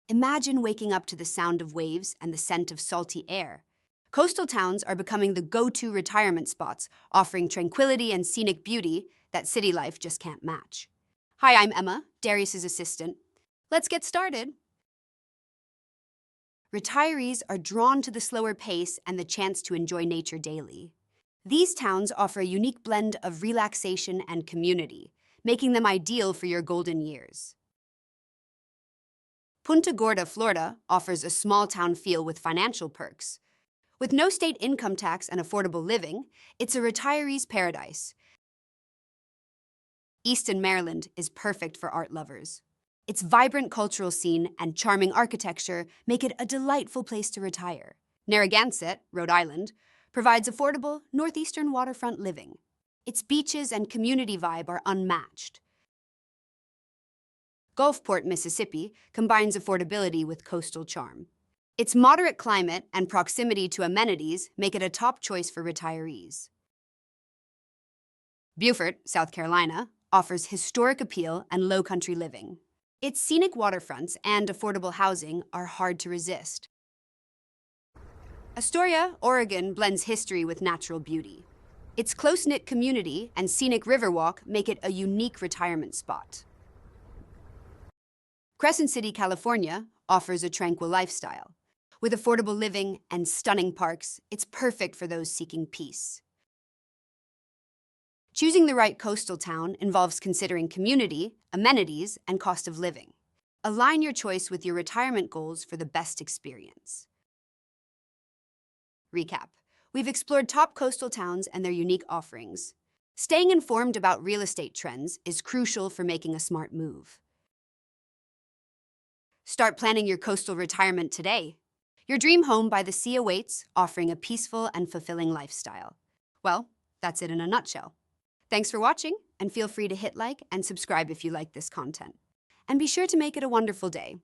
Imagine waking up to the sound of waves and the scent of salty air. Coastal towns are becoming the go-to retirement spots, offering tranquility and scenic beauty that city life just can't match. Hi, I'm Emma, Darius's assistant. Let's get started. Retirees are drawn to the slower pace and the chance to enjoy nature daily. These towns offer a unique blend of relaxation and community, making them ideal for your golden years. Punta Gorda, Florida, offers a small-town feel with financial perks. With no state income tax and affordable living, it's a retiree's paradise. Easton, Maryland is perfect for art lovers. Its vibrant cultural scene and charming architecture make it a delightful place to retire. Narragansett, Rhode Island, provides affordable northeastern waterfront living. Its beaches and community vibe are unmatched. Gulfport, Mississippi, combines affordability with coastal charm. Its moderate climate and proximity to amenities make it a top choice for retirees. Beaufort, South Carolina, offers historic appeal and low-country living. Its scenic waterfronts and affordable housing are hard to resist. Astoria, Oregon blends history with natural beauty. Its close-knit community and scenic riverwalk make it a unique retirement spot. Crescent City, California, offers a tranquil lifestyle. With affordable living and stunning parks, it's perfect for those seeking peace. Choosing the right coastal town involves considering community, amenities, and cost of living. Align your choice with your retirement goals for the best experience. Recap. We've explored top coastal towns and their unique offerings. Staying informed about real estate trends is crucial for making a smart move. Start planning your coastal retirement today. Your dream home by the sea awaits, offering a peaceful and fulfilling lifestyle. Well, that's it in a nutshell. Thanks for watching, and feel free to hit like and subscribe if you like this content. And be sure to make it a wonderful day.